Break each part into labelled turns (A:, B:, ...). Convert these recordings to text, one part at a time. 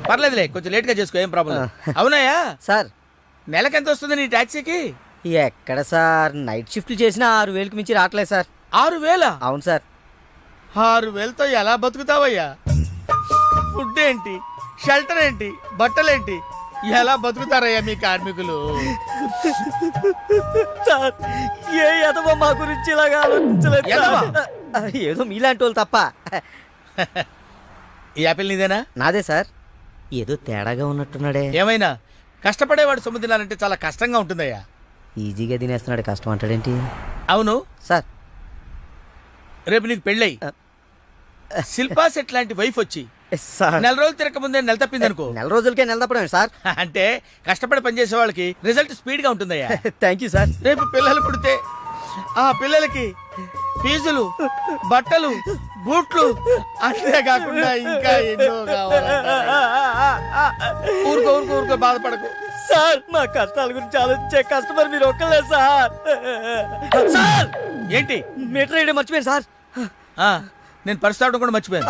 A: పర్లేదులే, కొంచెం లేట్ గా చేసుకో, ఏం ప్రాబ్లం. అవునాయా
B: సార్
A: నెలకి ఎంత వస్తుంది నీ టాక్సీకి?
B: ఎక్కడ సార్, నైట్ షిఫ్ట్లు చేసినా 6,000కి మించి రావట్లేదు సార్.
A: 6,000?
B: అవును సార్.
A: 6,000తో ఎలా బతుకుతావయ్యా? ఫుడ్ ఏంటి, షెల్టర్ ఏంటి, బట్టలేంటి, ఎలా బతుకుతారయ్యా మీ కార్మికులు?
B: సార్ ఏ ఎదవో మా గురించి ఇలాగా ఆలోచించలేదు
A: ఎదవా?
B: సార్. ఏదో మీలాంటి వాళ్ళు తప్ప.
A: ఈ యాపిల్ నీదేనా?
B: నాదే సార్. ఏదో తేడాగా ఉన్నట్టున్నాడే.
A: ఏమైనా కష్టపడేవాడు సొమ్ము తినాలంటే చాలా కష్టంగా ఉంటుందయ్యా.
B: ఈజీగా తినేస్తున్నాడు, కష్టం అంటాడేంటి?
A: అవును
B: సార్,
A: రేపు నీకు పెళ్ళై శిల్పా సెట్ లాంటి వైఫ్ వచ్చి
B: సార్
A: నెల రోజులు తిరగక ముందే నెల తప్పింది అనుకో.
B: నెల రోజులకే నెల తప్పడమే సార్.
A: అంటే కష్టపడి పనిచేసే వాళ్ళకి రిజల్ట్ స్పీడ్ గా ఉంటుందయ్యా.
B: Thank you sir.
A: రేపు పిల్లలు పుడితే ఆ పిల్లలకి ఫీజులు, బట్టలు, బూట్లు, అంతేకాకుండా ఇంకా ఎన్నో కావాలి. ఊరుకో ఊరుకో ఊరుకో, బాధపడకు
B: సార్. మా కష్టాల గురించి ఆలోచించే కస్టమర్ మీరు ఒక్కలే సార్.
A: సార్. ఏంటి?
B: మీటర్ వేయడం మర్చిపోయాను సార్.
A: నేను పర్స్ తావడం కూడా మర్చిపోయాను.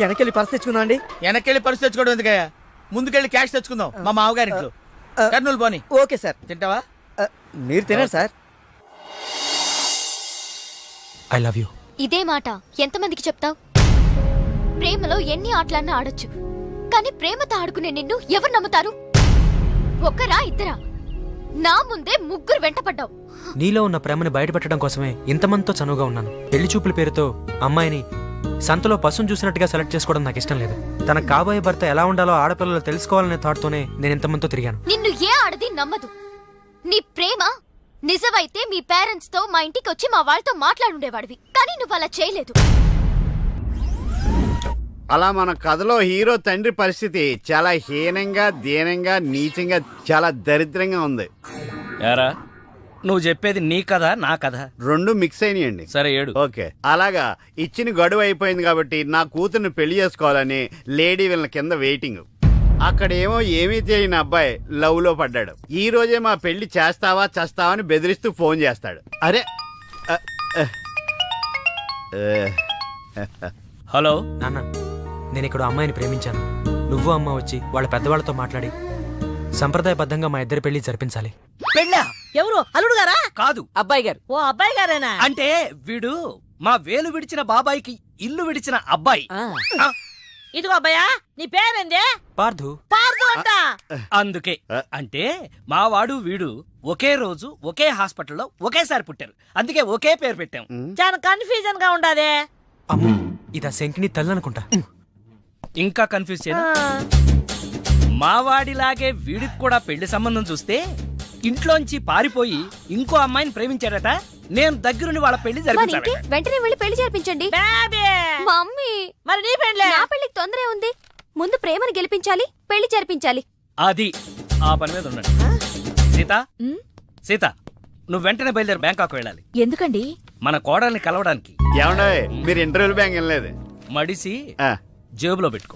B: వెనకెళ్ళి పర్స్ తెచ్చుకుందాం అండి.
A: వెనకెళ్ళి పర్స్ తెచ్చుకోవడం ఎందుకయ్యా? ముందుకెళ్ళి క్యాష్ తెచ్చుకుందాం మా మామగారింట్లో. కర్నూలు పోనీ.
B: Okay sir.
A: తింటావా?
B: మీరు తినండి సార్.
C: I love you.
D: ఇదే మాట ఎంతమందికి చెప్తావు? ప్రేమలో ఎన్ని ఆటలన్నా ఆడొచ్చు, కానీ ప్రేమతో ఆడుకునే నిన్ను ఎవరు నమ్ముతారు? ఒక్కరా ఇద్దరా? నా ముందే ముగ్గురు వెంటపడ్డావు.
C: నీలో ఉన్న ప్రేమని బయటపెట్టడం కోసమే ఇంతమందితో చనువుగా ఉన్నాను. పెళ్లి చూపుల పేరుతో అమ్మాయిని సంతలో పశువును చూసినట్టుగా సెలెక్ట్ చేసుకోవడం నాకు ఇష్టం లేదు. తన కాబోయే భర్త ఎలా ఉండాలో ఆడపిల్లలు తెలుసుకోవాలనే థాట్తోనే నేను ఇంతమందితో తిరిగాను.
D: నిన్ను ఏ ఆడది నమ్మదు. నీ ప్రేమ నిజమైతే మీ పేరెంట్స్ తో మా ఇంటికి వచ్చి మా వాళ్ళతో మాట్లాడుండేవాడివి, కానీ నువ్వు అలా చేయలేదు.
E: అలా మన కథలో హీరో తండ్రి పరిస్థితి చాలా హీనంగా, దీనంగా, నీచంగా, చాలా దరిద్రంగా ఉంది.
A: యారా, నువ్వు చెప్పేది నీ కథ నా కథ?
E: రెండు మిక్స్ అయినాయండి.
A: సరే ఏడు.
E: ఓకే, అలాగా ఇచ్చిన గడువు అయిపోయింది కాబట్టి నా కూతుర్ని పెళ్లి చేసుకోవాలని లేడీ వీళ్ళ కింద వెయిటింగ్. అక్కడేమో ఏమీ తెలియని అబ్బాయి లవ్ లో పడ్డాడు. ఈ రోజే మా పెళ్లి చేస్తావా చేస్తావా అని బెదిరిస్తూ ఫోన్ చేస్తాడు. అరే
A: హలో
C: నాన్న, నేను ఇక్కడ అమ్మాయిని ప్రేమించాను. నువ్వు అమ్మ వచ్చి వాళ్ళ పెద్దవాళ్ళతో మాట్లాడి సంప్రదాయబద్ధంగా మా ఇద్దరి పెళ్లి జరిపించాలి.
F: పెళ్ళా? ఎవరు? అల్లుడు గారా?
A: కాదు,
F: అబ్బాయి గారు. ఓ అబ్బాయి గారేనా?
A: అంటే వీడు మా వేలు విడిచిన బాబాయికి ఇల్లు విడిచిన అబ్బాయి.
F: ఇదిగో అబ్బాయా, నీ పేరేందే?
C: పార్థు.
F: పార్దు అంట.
A: అందుకే అంటే మా వాడు వీడు ఒకే రోజు ఒకే హాస్పిటల్లో ఒకేసారి పుట్టారు, అందుకే ఒకే పేరు పెట్టాం.
F: చాలా కన్ఫ్యూజన్ గా ఉండాదే.
C: అమ్మ, ఇదా శంకిని తల్లనుకుంటా.
A: ఇంకా కన్ఫ్యూజ్ చేయను. మావాడిలాగే వీడికి కూడా పెళ్లి సంబంధం చూస్తే ఇంట్లోంచి పారిపోయి ఇంకో అమ్మాయిని ప్రేమించాడట. నేను దగ్గరుండి వాళ్ళ పెళ్లి జరిపించాను.
D: వెంటనే వెళ్ళి పెళ్లి జరిపించండి. మమ్మీ,
F: మరి నీ పెళ్ళే?
D: నా పెళ్లికి తొందరే ఉంది. ముందు ప్రేమను గెలిపించాలి, పెళ్లి జరిపించాలి.
A: అది ఆ పని మీద ఉండండి. సీత, సీత, నువ్వు వెంటనే బయలుదేరి బ్యాంకాక్ వెళ్ళాలి.
D: ఎందుకండి?
A: మన కోడల్ని కలవడానికి.
E: ఏమన్నా మీరు ఇంటర్వ్యూ బ్యాంక్ వెళ్ళలేదు?
A: మడిసి జేబులో పెట్టుకో.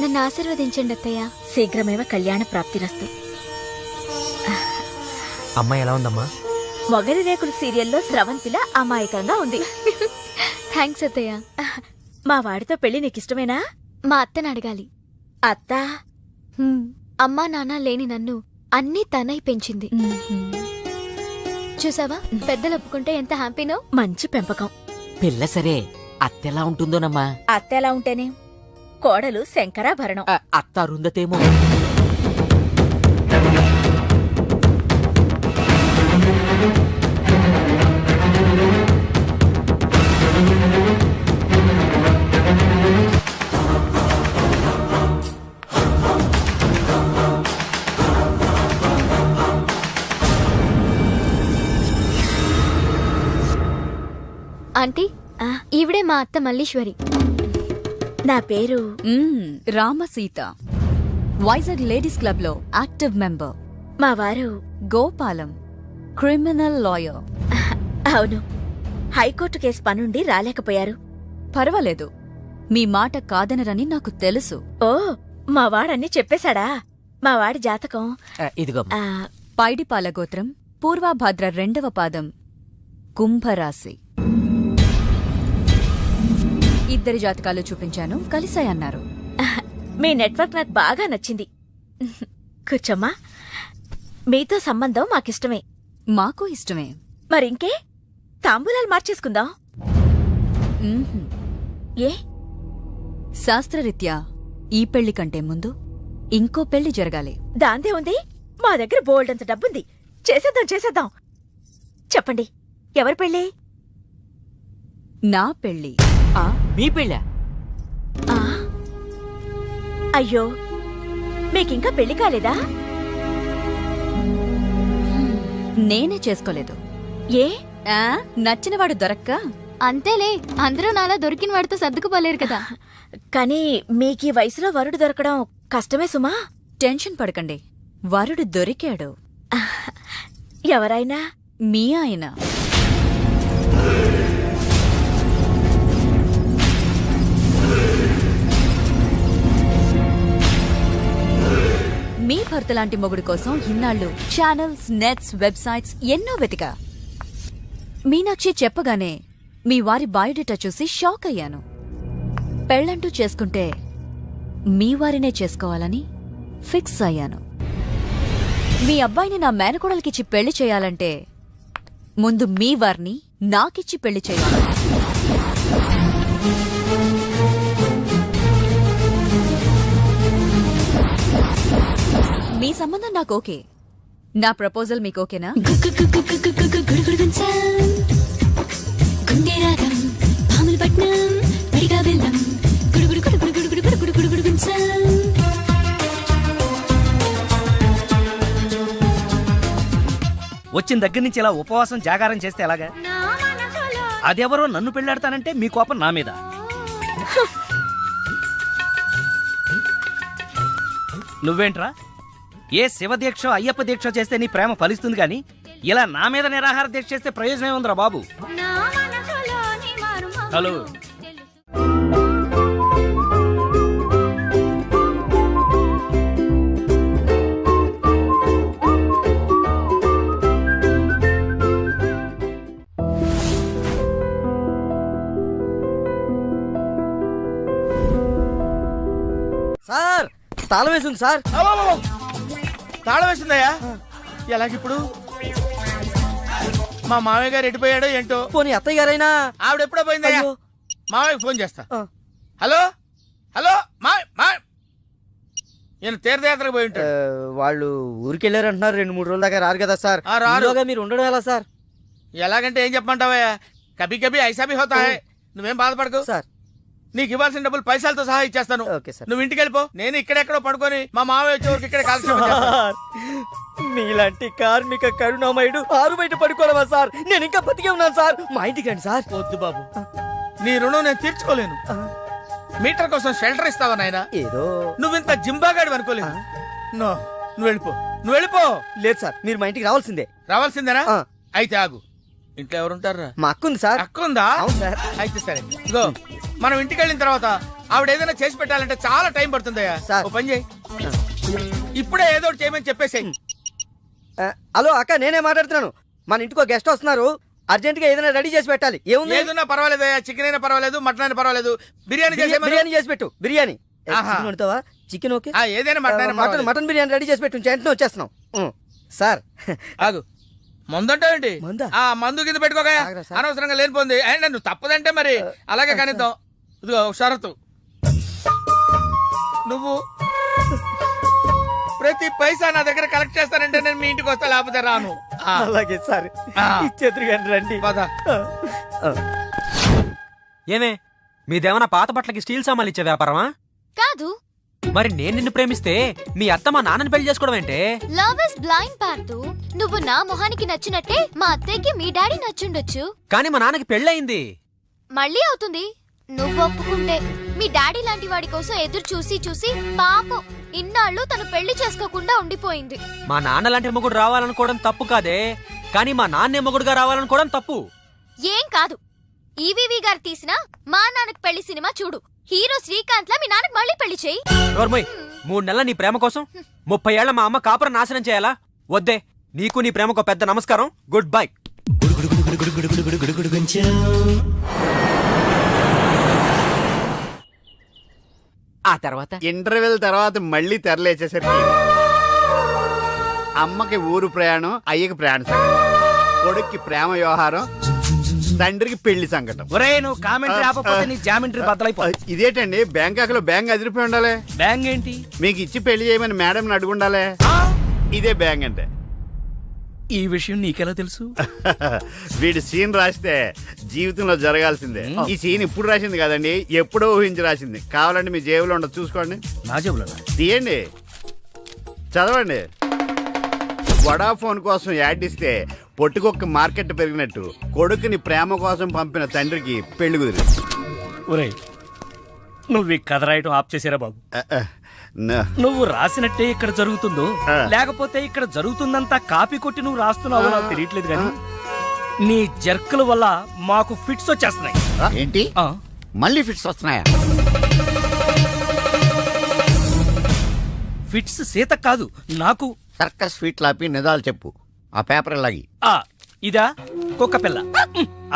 D: నన్ను ఆశీర్వదించండి అత్తయ్య.
G: శీఘ్రమేవ కళ్యాణ ప్రాప్తిరస్తు.
C: అమ్మాయి ఎలా ఉందమ్మా?
G: మొగలి రేకులు సీరియల్లో స్రవంతిలా అమాయకంగా ఉంది.
D: థ్యాంక్స్ అత్తయ్య.
G: మా వాడితో పెళ్లి నీకిష్టమేనా?
D: మా అత్తని అడగాలి.
G: అత్త
D: అమ్మా నాన్న లేని నన్ను అన్నీ తనై పెంచింది. చూసావా, పెద్దలు ఒప్పుకుంటే ఎంత హ్యాపీనో.
G: మంచి పెంపకం.
F: పిల్ల సరే, అత్తెలా ఉంటుందోనమ్మా?
G: అత్త ఎలా ఉంటేనే, కోడలు శంకరాభరణం.
F: అత్త అరుందతేమో.
D: ఆంటీ, ఈవిడే మా అత్త మల్లీశ్వరి.
G: నా పేరు
H: రామసీత, వైజాగ్ లేడీస్ క్లబ్ లో యాక్టివ్ మెంబర్.
G: మా వారు
H: గోపాలం, క్రిమినల్ లాయర్.
G: అవును, హైకోర్టు కేసు పనుండి రాలేకపోయారు.
H: పర్వాలేదు, మీ మాట కాదనరని నాకు తెలుసు.
G: ఓ, మా వాడన్నీ చెప్పేశాడా? మా వాడి జాతకం
F: ఇదిగో
G: ఆ,
H: పైడిపాల గోత్రం పూర్వభాద్ర 2వ పాదం కుంభరాశి. ఇద్దరి జాతకాలు చూపించాను, కలిసాయన్నారు.
G: మీ నెట్వర్క్ నాకు బాగా నచ్చింది. కూర్చోమ్మా. మీతో సంబంధం మాకిష్టమే.
H: మాకు ఇష్టమే.
G: మరింకే తాంబూలాలు మార్చేసుకుందాం.
H: మ్మ్హ్మ్.
G: ఏ
H: శాస్త్రరీత్యా ఈ పెళ్లి కంటే ముందు ఇంకో పెళ్లి జరగాలి.
G: దాందే ఉంది. మా దగ్గర బోల్డంత డబ్బుంది. చేసేద్దాం. చెప్పండి, ఎవరి పెళ్ళి?
H: నా పెళ్లి.
F: ఆ, మీ పెళ్ళా?
G: ఆ, అయ్యో, మీకింకా పెళ్లి కాలేదా?
H: నేనే చేసుకోలేదు.
G: ఏ
H: నచ్చినవాడు దొరక్క
D: అంతేలే, అందరూ నాలా దొరికిన వాడితో సర్దుకుపోలేరు కదా.
G: కానీ మీకీ వయసులో వరుడు దొరకడం కష్టమే సుమా.
H: టెన్షన్ పడకండి, వరుడు దొరికాడు.
G: ఎవరైనా?
H: మీ ఆయన. మీ భర్త లాంటి మొగుడు కోసం ఇన్నాళ్ళు ఛానల్స్, నెట్స్, వెబ్సైట్స్ ఎన్నో వెతికా. మీనాక్షి చెప్పగానే మీ వారి బయోడేటా చూసి షాక్ అయ్యాను. పెళ్ళంటూ చేసుకుంటే మీ వారినే చేసుకోవాలని ఫిక్స్ అయ్యాను. మీ అబ్బాయిని నా మేనకోడలికిచ్చి పెళ్లి చేయాలంటే ముందు మీ వారిని నాకిచ్చి పెళ్లి చేయాలి. మీ సంబంధం నాకు ఓకే. నా ప్రపోజల్ మీకు ఓకేనా?
A: వచ్చిన దగ్గర నుంచి ఇలా ఉపవాసం జాగారం చేస్తే ఎలాగా? అదెవరో నన్ను పెళ్ళాడతానంటే మీ కోపం నా మీద. నువ్వేంట్రా, ఏ శివదీక్ష అయ్యప్ప దీక్ష చేస్తే నీ ప్రేమ ఫలిస్తుంది గాని ఇలా నా మీద నిరాహార దీక్ష చేస్తే ప్రయోజనం ఉందిరా బాబు. హలో,
B: సార్ తాళం వేసింది సార్.
I: తాళం వేసిందయ్యా. ఎలాగిప్పుడు? మా మామయ్య గారు ఎటుపోయాడో ఏంటో.
B: పోనీ అత్తయ్య గారైనా?
I: ఆవిడ ఎప్పుడో పోయిందయ్యా.
B: అయ్యో.
I: మామయ్యకి ఫోన్ చేస్తా.
B: ఆ.
I: హలో హలో నేను తీర్థయాత్రకు పోయి ఉంటాడు.
B: వాళ్ళు ఊరికెళ్ళారంటున్నారు. 2-3 రోజుల దాకా రారు కదా సార్.
I: ఆ, రారు.
B: ఈలోగా మీరు ఉండడం ఎలా సార్?
I: ఎలాగంటే ఏం చెప్పమంటావయ్యా? కభీ కభీ ఐసా భీ హోతా హై. నువ్వేం బాధపడకు.
B: సార్
I: నీకు ఇవ్వాల్సిన డబ్బులు పైసలతో సహా ఇచ్చేస్తాను.
B: Okay sir.
I: నువ్వు ఇంటికి వెళ్ళిపో. నేను ఇక్కడెక్కడో పడుకొని మా మామయ్య వచ్చే వరకు ఇక్కడే కాల్సిన
B: సార్, మీలాంటి కార్మిక కరుణామయుడు ఆరు బయట పడుకోవడమా సార్? నేను ఇంకా బతికే ఉన్నాను సార్. మా ఇంటికి రండి సార్.
I: వద్దు బాబు, నీ రుణం నేను తీర్చుకోలేను. మీటర్ కోసం షెల్టర్ ఇస్తావా నాయనా?
B: ఏదో.
I: నువ్వింత జింబాగాడు అనుకోలేదు. నువ్వు వెళ్ళిపో.
B: లేదు సార్, మీరు మా ఇంటికి రావాల్సిందే.
I: రావాల్సిందేనా?
B: ఆ.
I: అయితే ఆగు. ఇంట్లో ఎవరుంటారా?
B: మా అక్క ఉంది సార్.
I: అక్కుందా?
B: అవును సార్.
I: అయితే సరే, ఇగో మనం ఇంటికి వెళ్ళిన తర్వాత ఆవిడ ఏదైనా చేసి పెట్టాలంటే చాలా టైం పడుతుందయ్యా.
B: సార్.
I: ఓ పని చేయి, ఇప్పుడే ఏదో ఒకటి చేయమని చెప్పేసేయ్.
B: హలో అక్క, నేనే మాట్లాడుతున్నాను. మన ఇంటికి గెస్ట్ వస్తున్నారు. అర్జెంట్ గా ఏదైనా రెడీ చేసి పెట్టాలి. ఏముంది?
I: ఏదన్నా పర్వాలేదయ్యా. చికెన్ అయినా పర్వాలేదు, మటన్ అయినా పర్వాలేదు. బిర్యానీ చేసేయమను.
B: బిర్యానీ చేసి పెట్టు. బిర్యానీ.
I: ఆహా.
B: చికెన్ వండుతావా? Chicken okay.
I: ఏదైనా మటన్ అయినా
B: మటన్
I: పర్వాలేదు.
B: మటన్ బిర్యానీ రెడీ చేసి పెట్టు. వెంటనే వచ్చేస్తున్నాం. సార్
I: ఆగు. మందంటావేంటి?
B: మందా?
I: ఆ మందు కింద పెట్టుకోగా.
B: ఆగరా సార్.
I: అనవసరంగా లేనిపోంది. అయినా నువ్వు తప్పదంటే మరి అలాగే కనిద్దాం. ఇదిగో ఒక షరతు. నువ్వు ప్రతి పైసా నా దగ్గర కలెక్ట్ చేస్తానంటే నేను మీ ఇంటికి వస్తా, లేకపోతే రాను.
B: అలాగే సార్.
I: ఆ.
B: ఇచ్చేద్దరు కానీ రండి.
I: పద.
C: ఏమే, మీదేమన్నా పాత బట్టలకి స్టీల్ సామాన్లు ఇచ్చే వ్యాపారమా?
D: కాదు,
C: మరి నేను నిన్ను ప్రేమిస్తే మీ అత్త మా నాన్నని పెళ్లి చేసుకోవడం ఏంటే?
D: లవ్ ఇస్ బ్లైండ్ పార్తు. నువ్వు నా మొహానికి నచ్చినట్టే మా అత్తయ్యకి మీ డాడీ నచ్చుండొచ్చు.
C: కానీ మా నాన్నకి పెళ్ళయింది.
D: మళ్ళీ అవుతుంది నువ్వు ఒప్పుకుంటే. మీ డాడీ లాంటి వాడి కోసం ఎదురు చూసి చూసి పాపం ఇన్నాళ్ళు తను పెళ్లి చేసుకోకుండా ఉండిపోయింది.
C: మా నాన్న లాంటి మొగుడు రావాలనుకోవడం తప్పు కాదే, కానీ మా నాన్నే మొగుడుగా రావాలనుకోవడం తప్పు.
D: ఏం కాదు, ఈవీవి గారు తీసిన మా నాన్నకు పెళ్లి సినిమా చూడు. హీరో శ్రీకాంత్ లా మీ నాన్నకు మళ్ళీ పెళ్లి చేయి.
C: నోర్మోయ్, 3 నెలల నీ ప్రేమ కోసం 30 ఏళ్ల మా అమ్మ కాపురం నాశనం చేయాలా? వద్దే, నీకు నీ ప్రేమకు పెద్ద నమస్కారం. Good bye.
F: ఆ తర్వాత
E: ఇంటర్వెల్ తర్వాత మళ్ళీ తెరలేచేసరికి అమ్మకి ఊరు ప్రయాణం, అయ్యకి ప్రయాణ సంకటం, కొడుక్కి ప్రేమ వ్యవహారం, తండ్రికి పెళ్లి సంకటం.
A: ఒరే నువ్వు కామెంటరీ ఆపకపోతే నీ జామెంట్రీ బద్దలైపో.
E: ఇదేంటండి బ్యాంకాక్ లో బ్యాంక్ అదిరిపోయి ఉండాలి.
A: బ్యాంగ్ ఏంటి?
E: మీకు ఇచ్చి పెళ్లి చేయమని మేడం అడుగుండాలి. ఇదే బ్యాంక్ అంటే.
A: ఈ విషయం నీకెలా తెలుసు?
E: వీడి సీన్ రాస్తే జీవితంలో జరగాల్సిందే. ఈ సీన్ ఇప్పుడు రాసింది కదండి, ఎప్పుడో ఊహించి రాసింది. కావాలంటే మీ జేబులో ఉండదు, చూసుకోండి.
A: నా జేబులో
E: తీయండి, చదవండి. వడాఫోన్ కోసం యాడ్ ఇస్తే పొట్టుకొక్క మార్కెట్ పెరిగినట్టు కొడుకుని ప్రేమ కోసం పంపిన తండ్రికి పెళ్లి కుదిరింది.
A: ఒరే నువ్వు ఈ కథ రాయటం ఆప్ చేసారా బాబు? నువ్వు రాసినట్టే ఇక్కడ జరుగుతుందో లేకపోతే ఇక్కడ జరుగుతుందంతా కాపీ కొట్టి నువ్వు రాస్తున్నావో నాకు తెలియట్లేదు కానీ నీ జర్కుల వల్ల మాకు ఫిట్స్ వచ్చేస్తున్నాయి.
E: ఏంటి
A: ఆ,
E: మళ్ళీ ఫిట్స్ వస్తున్నాయా?
A: ఫిట్స్ సీత కాదు నాకు.
E: సర్కస్ ఫీట్ లాపి నిజాలు చెప్పు. ఆ పేపర్ లాగి.
A: ఆ ఇదా కుక్క పిల్ల,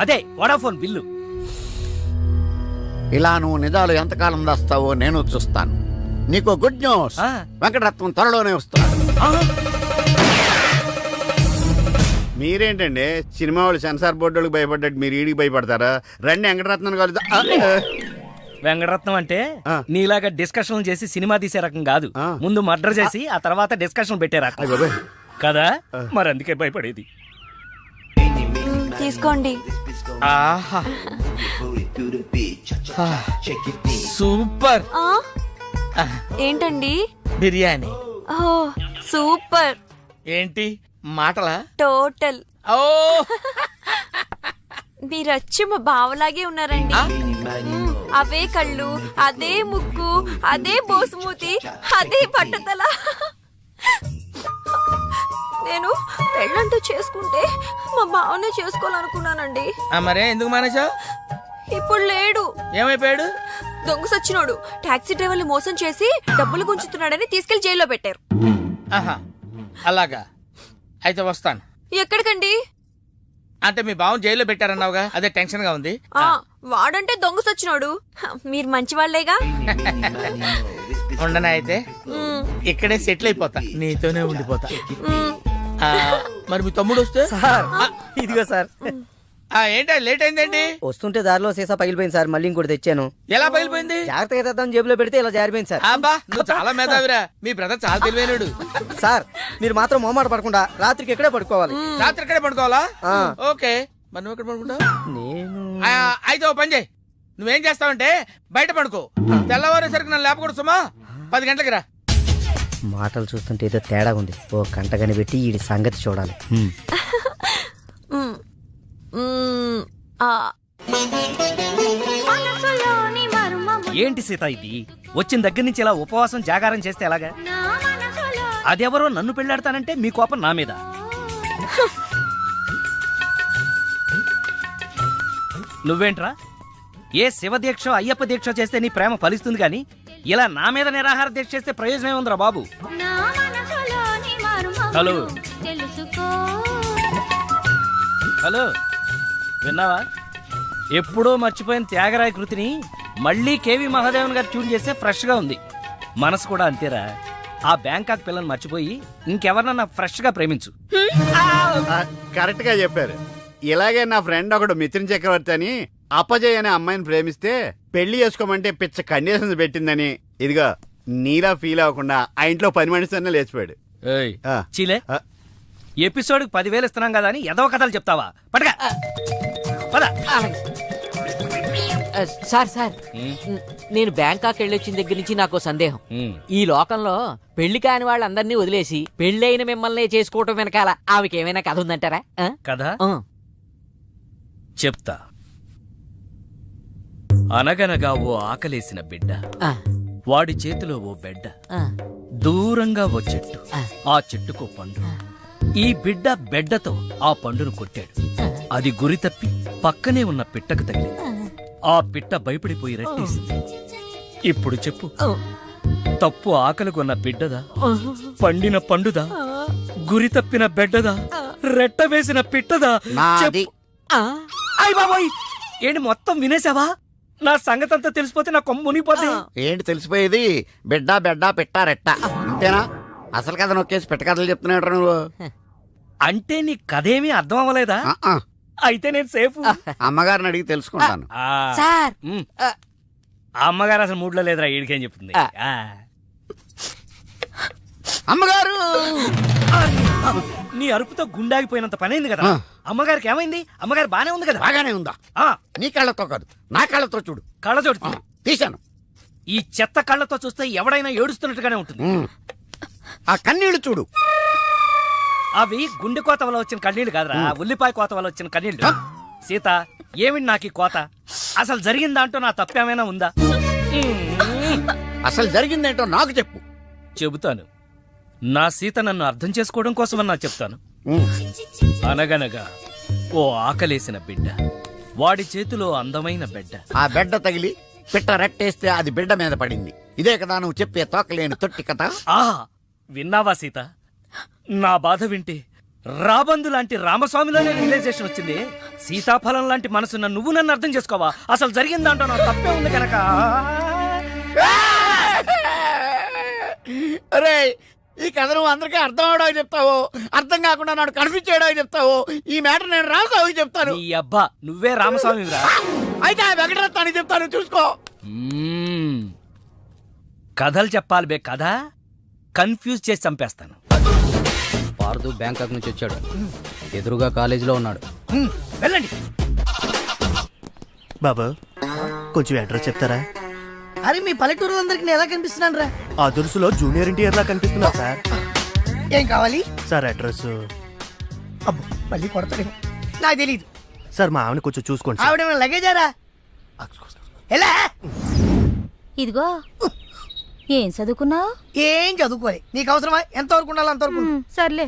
A: అదే వడాఫోన్ బిల్లు.
E: ఇలా నువ్వు నిజాలు ఎంతకాలం దాస్తావో నేను చూస్తాను. నీకు గుడ్ న్యూస్,
A: ఆ.
E: వెంకటరత్నం త్వరలోనే వస్తున్నాడు.
A: ఆ,
E: మీరేంటండి సినిమా వాళ్ళు సెన్సార్ బోర్డు వాళ్ళకి భయపడ్డట్టు మీరు ఈడికి భయపడతారా? రండి వెంకటరత్నం కలుద్దాం.
A: వెంకటరత్నం అంటే
E: ఆ.
A: నీలాగా డిస్కషన్ చేసి సినిమా తీసే రకం కాదు.
E: ఆ.
A: ముందు మర్డర్ చేసి ఆ తర్వాత డిస్కషన్ పెట్టే రకం
E: అయ్ బాబోయ్.
A: కదా, మరి అందుకే భయపడేది.
H: తీసుకోండి.
I: ఆహా సూపర్.
H: ఏంటండి?
I: బిర్యానీ.
H: ఓ సూపర్.
I: ఏంటి మాటలా?
H: టోటల్.
I: ఓ
H: మీరచ్చి మా బావలాగే ఉన్నారండి. అవే కళ్ళు, అదే ముక్కు, అదే బోసుమూతి, అదే పట్టుదల. నేను పెళ్ళంటూ చేసుకుంటే మా బావనే చేసుకోవాలనుకున్నానండి.
I: మరే ఎందుకు మానేశావు?
H: ఇప్పుడు లేడు.
I: ఏమైపోయాడు?
H: దొంగ సచ్చినోడు టాక్సీ డ్రైవర్ని మోసం చేసి డబ్బులు గుంచుతున్నాడని తీసుకెళ్లి జైల్లో పెట్టారు.
I: ఆహా అలాగా, అయితే వస్తాను.
H: ఎక్కడికండి?
I: అంటే మీ బావని జైల్లో పెట్టారన్నావుగా, అదే టెన్షన్ గా ఉంది.
H: వాడంటే దొంగ సచ్చినోడు. మీరు మంచి వాళ్ళేగా.
I: ఉండనా అయితే ఇక్కడే సెటిల్ అయిపోతా, నీతోనే ఉండిపోతా. మరి మీ తమ్ముడు వస్తే?
B: సార్ ఇదిగో సార్.
I: ఏంటో లేట్ అయిందండి?
B: వస్తుంటే దారిలో సీసా పగిలిపోయింది సార్, మళ్ళీ ఇంకోటి తెచ్చాను.
I: ఎలా పగిలిపోయింది?
B: జాగ్రత్తగా తెద్దాం జేబులో పెడితే ఇలా జారిపోయింది సార్.
I: అబ్బా నువ్వు చాలా మేధావిరా. మీ బ్రదర్ చాలా తెలివైనడు.
B: సార్ మీరు మాత్రం మొహమాట పడకుండా రాత్రికి ఎక్కడే పడుకోవాలి.
I: రాత్రి ఇక్కడే పడుకోవాలా?
B: ఆ.
I: ఓకే, మరి నువ్వు ఎక్కడ పడుకుంటావు?
B: నేను
I: అయితే ఓ పని చేయి, నువ్వేం చేస్తావంటే బయట పడుకో. తెల్లవారేసరికి నన్ను లేపకూడదు సుమా. 10 గంటలకి రా.
B: మాటలు చూస్తుంటే ఏదో తేడా ఉంది. ఓ కంట కనిపెట్టి ఈ సంగతి చూడాలి.
A: ఏంటి సీత ఇది? వచ్చిన దగ్గర నుంచి ఇలా ఉపవాసం జాగారం చేస్తే ఎలాగా? అదెవరో నన్ను పెళ్ళాడతానంటే మీ కోపం నా మీద. నువ్వేంట్రా ఏ శివ దీక్ష అయ్యప్ప దీక్ష చేస్తే నీ ప్రేమ ఫలిస్తుంది కానీ ఇలా నా మీద నిరాహార దీక్ష చేస్తే ప్రయోజనం ఏముందిరా బాబు? హలో హలో, విన్నావా? ఎప్పుడో మర్చిపోయిన త్యాగరాయ కృతిని మళ్ళీ కేవి మహాదేవన్ గారు ట్యూన్ చేస్తే ఫ్రెష్ గా ఉంది. మనసు కూడా అంతేరా. ఆ బ్యాంకాక్ పిల్లని మర్చిపోయి ఇంకెవరన్నా ఫ్రెష్ గా ప్రేమించు.
E: కరెక్ట్ గా చెప్పారు. ఇలాగే నా ఫ్రెండ్ ఒకడు మిథున్ చక్రవర్తి అని అప్పజయ్ అనే అమ్మాయిని ప్రేమిస్తే పెళ్లి చేసుకోమంటే పిచ్చ కండిషన్స్ పెట్టిందని ఇదిగా నీలా ఫీల్ అవ్వకుండా ఆ ఇంట్లో పని మనిషి లేచిపోయాడు. ఆ.
A: చీలే,
E: ఆ.
A: ఎపిసోడ్ 10,000 ఇస్తున్నాం కదా అని ఎదవ కథలు చెప్తావా? పడగా పద.
F: సార్ సార్ నేను బ్యాంకాక్ వెళ్ళొచ్చిన దగ్గర నుంచి నాకు సందేహం. ఈ లోకంలో పెళ్లి కాని వాళ్ళందరినీ వదిలేసి పెళ్ళైన మిమ్మల్ని చేసుకోవటం వెనకాల ఆమెకి ఏమైనా కథ ఉందంటారా?
A: కదా చెప్తా. అనగనగా ఓ ఆకలేసిన బిడ్డ, వాడి చేతిలో ఓ బెడ్డ, దూరంగా ఓ చెట్టు, ఆ చెట్టుకో పండు. ఈ బిడ్డ బెడ్డతో ఆ పండును కొట్టాడు. అది గురి తప్పి పక్కనే ఉన్న పిట్టకు తగిలింది. ఆ పిట్ట భయపడిపోయి రట్టేసింది. ఇప్పుడు చెప్పు, తప్పు ఆకలికొన్న బిడ్డదా, పండిన పండుదా, గురి తప్పిన బిడ్డదా, రెట్ట వేసిన పిట్టదా?
E: నాది.
A: అయ్ బాబోయ్, ఏంటి మొత్తం వినేసావా? నా సంగతి అంతా తెలిసిపోతే నా కొమ్ము మునిగిపోతే.
E: ఏంటి తెలిసిపోయేది? బిడ్డ బెడ్డ పెట్ట రెట్ట అంతేనా? అసలు కథ నొక్కేసి పెట్ట కథలు చెప్తున్నాడు నువ్వు.
A: అంటే నీ కథేమీ అర్థం అవ్వలేదా? అయితే నేను సేఫ్.
E: అమ్మగారిని అడిగి తెలుసుకుంటాను.
F: సార్
A: ఆ అమ్మగారు అసలు మూడ్లో లేదురా, ఈడికేం చెప్తుంది. ఆ.
E: అమ్మగారు
A: నీ అరుపుతో గుండాగిపోయినంత పనైంది కదా. అమ్మగారికి ఏమైంది? అమ్మగారు బానే ఉంది కదా?
E: బాగానే ఉందా?
A: ఆ
E: నీ కళ్ళతో కాదు, నా కళ్ళతో చూడు.
A: కళ్ళజోడు
E: తీశాను.
A: ఈ చెత్త కళ్ళతో చూస్తే ఎవడైనా ఏడుస్తున్నట్టుగానే ఉంటుంది.
E: ఆ కన్నీళ్లు చూడు.
A: అవి గుండె కోత వల్ల వచ్చిన కన్నీళ్లు కాదురా, ఉల్లిపాయ కోత వల్ల వచ్చిన కన్నీళ్లు. సీత, ఏమిటి నాకు ఈ కోత? అసలు జరిగిన దాంట్లో నా తప్పేమైనా ఉందా?
E: అసలు జరిగిందేంటో నాకు చెప్పు.
A: చెబుతాను. నా సీత నన్ను అర్థం చేసుకోవడం కోసమని నా చెప్తాను. అనగనగా ఓ ఆకలేసిన బిడ్డ, వాడి చేతిలో అందమైన బిడ్డ.
E: ఆ బిడ్డ తగిలి పిట్ట రెట్టేస్తే అది బిడ్డ మీద పడింది. ఇదే కదా నువ్వు చెప్పే తోకలేని తొట్టి కథ?
A: ఆహా, విన్నావా సీత? నా బాధ వింటే రాబందు లాంటి రామస్వామిలోనే రియలైజేషన్ వచ్చింది. సీతాఫలం లాంటి మనసున్న నువ్వు నన్ను అర్థం చేసుకోవా? అసలు జరిగిన దాంట్లో నా తప్పే ఉంది కనుక.
E: అరే, ఈ కథ నువ్వు అందరికీ అర్థం అవడానికి చెప్తావు, అర్థం కాకుండా నాడు కన్ఫ్యూజ్ చేయడానికి చెప్తావు. ఈ మ్యాటర్ నేను రామస్వామికి చెప్తాను.
A: నీ అబ్బా, నువ్వే రామస్వామిరా.
E: అయితే ఆ వెంకటరత్నానికి చెప్తాను, చూసుకో.
A: కథలు చెప్పాలి బే, కథ కన్ఫ్యూజ్ చేసి చంపేస్తాను.
B: పార్దు బ్యాంకాక్ నుంచి వచ్చాడు, ఎదురుగా కాలేజీలో ఉన్నాడు.
A: వెళ్ళండి.
B: బాబు, కొంచెం అడ్రస్ చెప్తారా?
J: అరే, మీ పల్లెటూరులందరికీ నేను ఎలా కనిపిస్తున్నాను రా?
B: ఆ దురుసులో జూనియర్ ఎన్టీఆర్ లా కనిపిస్తున్నా సార్.
J: ఏం కావాలి
B: సార్ అడ్రస్?
J: అబ్బో, మళ్ళీ కొడతాడు. నాకు తెలీదు
B: సార్, మా ఆవిడ కొంచెం చూసుకోండి.
J: ఆవిడ లగేజారా? ఎలా?
H: ఇదిగో, ఏం చదువుకున్నావు?
J: ఏం చదువుకోవాలి, నీకు అవసరమా? ఎంతవరకు ఉండాలి అంతవరకు ఉండు.
H: సర్లే,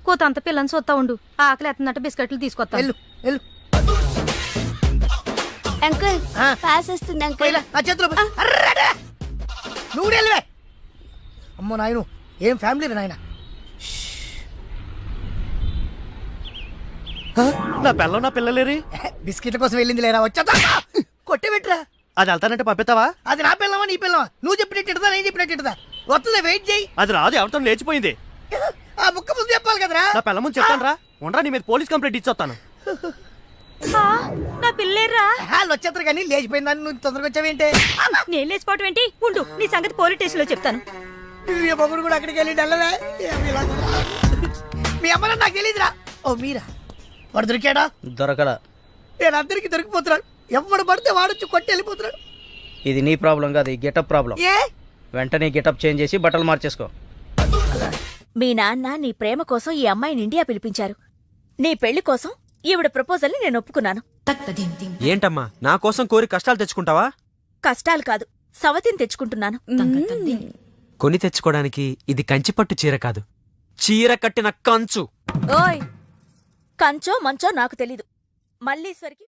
H: కోతంత పిల్లని చూస్తా ఉండు. ఆకలి ఎత్తున్నట్టు బిస్కెట్లు తీసుకొస్తా.
J: వెళ్ళు వెళ్ళు.
D: అంకుల్,
J: ఆ.
D: పాస్ వస్తుంది అంకుల్.
J: పోయిలా, నా చేతిలో పోయి. అర్రడా! నువ్వు కూడా వెళ్ళవే. అమ్మో నాయను, ఏం ఫ్యామిలీ నాయన.
B: నా పిల్ల నా పిల్లలేరి
J: బిస్కెట్ల కోసం వెళ్ళింది లేరా? వచ్చా కొట్టి పెట్టరా.
B: అది వెళ్తానంటే పంపిస్తావా?
J: అది నా పిల్లవా నీ పిల్లవా? నువ్వు చెప్పినట్టు ఇడదా, నేను చెప్పినట్టు ఇడదా? వస్తుందా? వెయిట్ చేయి.
B: అది రాదు, ఎవరితో లేచిపోయింది.
J: ఆ బుక్క ముందు చెప్పాలి కదరా.
B: నా పిల్ల ముందు చెప్తాను రా. ఉండరా, నీ మీద పోలీస్ కంప్లైంట్ ఇచ్చొస్తాను.
H: నా పిల్లేరా?
J: వాళ్ళు వచ్చేస్తారు కానీ లేచిపోయిందని నువ్వు తొందరగా వచ్చావేంటే?
H: నేను లేచిపోవటం ఏంటి? ఉండు, నీ సంగతి పోలీస్ స్టేషన్ లో చెప్తాను.
J: మీ మొగుడు కూడా అక్కడికి వెళ్ళి డల్లవే. మీ అమ్మ నాకు తెలియదురా. ఓ మీరా, వాడు దొరికాడా?
B: దొరకడా?
J: నేను అందరికి దొరికిపోతున్నాడు. ఎవడు పడితే వాడొచ్చి కొట్టి వెళ్ళిపోతున్నాడు.
B: ఇది నీ ప్రాబ్లం కాదు, ఈ గెటప్ ప్రాబ్లం.
J: ఏ
B: వెంటనే గెటప్ చేంజ్ చేసి బట్టలు మార్చేసుకో.
G: మీ నాన్న నీ ప్రేమ కోసం ఈ అమ్మాయిని ఇండియా పిలిపించారు. నీ పెళ్లి కోసం ఈవిడ ప్రపోజల్ని నేను ఒప్పుకున్నాను.
C: ఏంటమ్మా, నా కోసం కోరి కష్టాలు తెచ్చుకుంటావా?
G: కష్టాలు కాదు, సవతిని తెచ్చుకుంటున్నాను.
C: కొని తెచ్చుకోవడానికి ఇది కంచిపట్టు చీర కాదు, చీర కట్టిన కంచు.
G: ఓయ్, కంచో మంచో నాకు తెలీదు. మల్లీశ్వరికి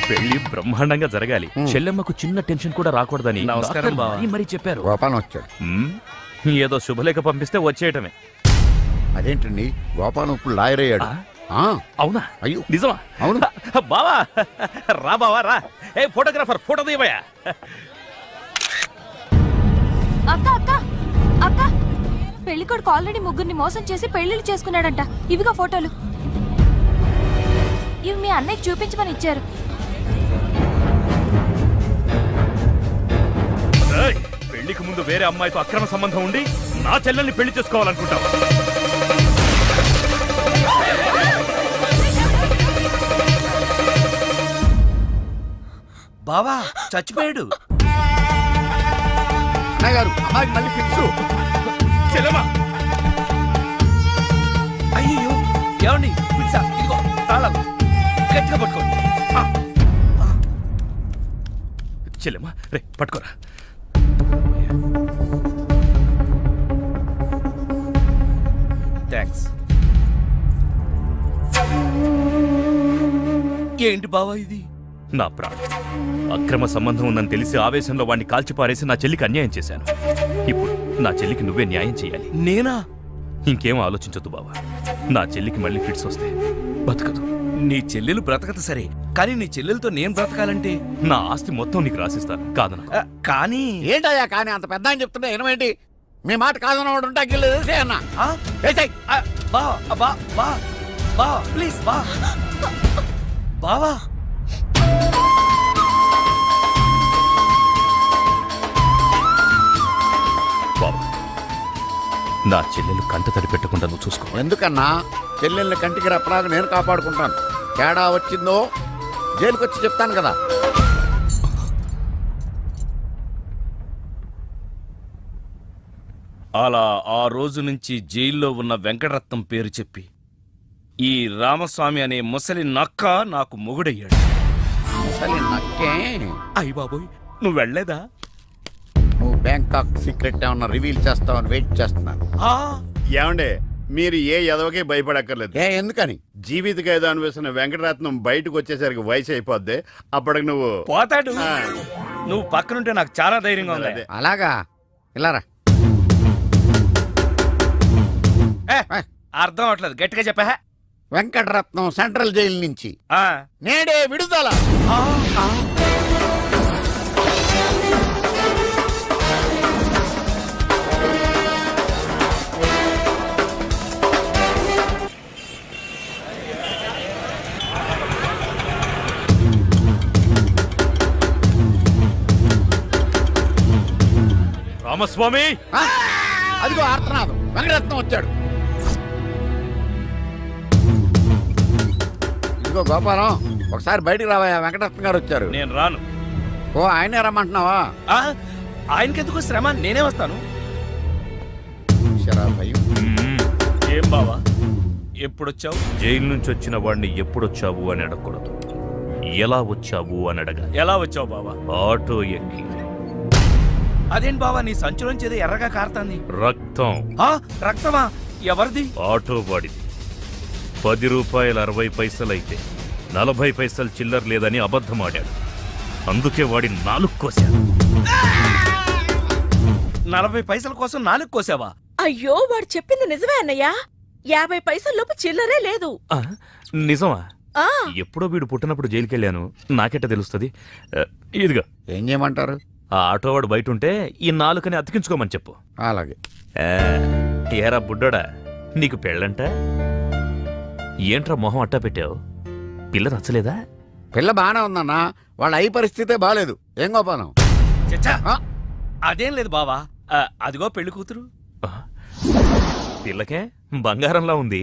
K: పెళ్లి బ్రహ్మాండంగా జరగాలి. చెల్లెమ్మకు చిన్న టెన్షన్ కూడా రాకూడదని
A: నమస్కారం
K: డాక్టర్
A: బావ.
K: మరీ చెప్పారు.
E: గోపాలం వచ్చాడు.
K: ఏదో శుభలేఖ పంపిస్తే వచ్చేయటమే.
E: అదేంటండి, గోపాలం ఇప్పుడు లాయర్ అయ్యాడు.
K: అవునా?
E: అయ్యో,
K: నిజమా?
E: అవును.
K: బావా రా, బావా రా. ఏ ఫోటోగ్రాఫర్, ఫోటో తీయబోయా.
H: అక్క అక్క అక్క, పెళ్లి కొడుకు ఆల్రెడీ ముగ్గురిని మోసం చేసి పెళ్లిళ్ళు చేసుకున్నాడంట. ఇవిగా ఫోటోలు. ఇవి మీ అన్నయ్యకి చూపించమని ఇచ్చారు.
K: పెళ్లికి ముందు వేరే అమ్మాయితో అక్రమ సంబంధం ఉండి నా చెల్లెల్ని పెళ్లి చేసుకోవాలనుకుంటావు?
A: బావా చచ్చిపోయాడు.
E: అన్నయ్య గారు, అమ్మాయికి మళ్ళీ ఫిక్స్.
K: చెల్లెమ్మా,
A: అయ్యో, ఏమండి? పిజ్జా, ఇదిగో తాళాలు, గట్టిగా పట్టుకోండి.
K: చెల్లెమ్మా రే, పట్టుకోరా.
A: థ్యాంక్స్. ఏంటి బావా ఇది?
K: నా ప్రాణం అక్రమ సంబంధం ఉందని తెలిసి ఆవేశంలో వాడిని కాల్చిపారేసి నా చెల్లికి అన్యాయం చేశాను. ఇప్పుడు నా చెల్లికి నువ్వే న్యాయం చేయాలి.
A: నేనా?
K: ఇంకేం ఆలోచించొద్దు బావా. నా చెల్లికి మళ్ళీ ఫిట్స్ వస్తే బతకదు.
A: నీ చెల్లెలు బ్రతకదు సరే, కానీ నీ చెల్లెలతో నేను బ్రతకాలంటే
K: నా ఆస్తి మొత్తం నీకు రాసిస్తాను. కాదన
A: కానీ
E: ఏంటయ్యా కానీ అంత పెద్ద అని చెప్తున్నా ఏమేంటి? మీ మాట కాదన్నవాడు ఉంటా అన్న
A: ఆ? ఆ, బావా, బా బా బా ప్లీజ్ బా బావా.
K: బావా, నా చెల్లెలు కంట తడి పెట్టకుండా నువ్వు చూసుకో.
E: ఎందుకన్నా చెల్లెల్ని కంటికి రెప్పలాగా నేను కాపాడుకుంటాను. తేడా వచ్చిందో జైలుకి వచ్చి చెప్తాను కదా.
A: అలా ఆ రోజు నుంచి జైల్లో ఉన్న వెంకటరత్నం పేరు చెప్పి ఈ రామస్వామి అనే ముసలి నక్క నాకు మొగుడయ్యాడు.
E: అసలు నక్కే
A: అయ్య బాబోయ్, నువ్వు వెళ్ళలేదా?
E: నువ్వు బ్యాంకాక్ సీక్రెట్ ఏమన్నా రివీల్ చేస్తావని వెయిట్ చేస్తున్నాను. ఏమండే, మీరు ఏ ఎదవకే భయపడక్కర్లేదు. ఎందుకని? జీవిత ఖైదు అనిపిస్తున్న వెంకటరత్నం బయటకు వచ్చేసరికి వయసు అయిపోద్ది. అప్పటికి నువ్వు
A: పోతాడు. నువ్వు పక్కనుంటే నాకు చాలా ధైర్యంగా ఉంది.
E: అలాగా ఇలారా.
A: అర్థం అవట్లేదు, గట్టిగా చెప్పా.
E: వెంకటరత్నం సెంట్రల్ జైలు నుంచి నేడే విడుదల.
K: రామస్వామి,
E: అదిగో ఆర్తనాదం, వెంకటరత్నం వచ్చాడు. ఇదిగో గోపాలం, ఒకసారి బయటికి రావయ్యా, వెంకటరత్నం గారు వచ్చారు.
A: నేను రాను.
E: ఓ ఆయనే రమ్మంటున్నావా?
A: ఆయనకెందుకు శ్రమ, నేనే వస్తాను.
E: భయం.
A: ఏం బావా, ఎప్పుడొచ్చావు?
K: జైలు నుంచి వచ్చిన వాడిని ఎప్పుడొచ్చావు అని అడగకూడదు, ఎలా వచ్చావు అని అడగాలి.
A: ఎలా వచ్చావు బావా?
K: ఆటో ఎక్కి.
A: అదేం బావా, నీ సంచులోంచి ఏదో ఎర్రగా కారుతాంది.
K: రక్తం.
A: రక్తమా? ఎవరిది?
K: ఆటో వాడిది. 10 రూపాయలు 60 పైసలైతే 40 పైసలు చిల్లర లేదని అబద్ధమాడాడు. అందుకే వాడి 4 కోశాడు.
A: 40 పైసల కోసం 4 కోసావా?
G: అయ్యో, వాడు చెప్పింది నిజమే అన్నయ్యా. 50 పైసల్లోపు చిల్లరే లేదు.
K: ఆ, నిజమా?
G: ఆ
K: ఎప్పుడో వీడు పుట్టినప్పుడు జైలుకెళ్ళాను, నాకెట్ట తెలుస్తుంది? ఇదిగా
E: ఏం చేయమంటారు?
K: ఆ ఆటోవాడు బయట ఉంటే ఈ 4 అతికించుకోమని చెప్పు.
E: అలాగే.
K: ఏరా బుడ్డోడా, నీకు పెళ్ళంట? ఏంట్రా మొహం అట్టా పెట్టావు? పిల్ల నచ్చలేదా?
E: పిల్ల బానే ఉందన్నా, వాళ్ళ అయి పరిస్థితే బాలేదు. ఏం గోపాలం?
A: చచ్చా, అదేం లేదు బావా. అదిగో పెళ్లి కూతురు.
K: పిల్లకే బంగారంలా ఉంది.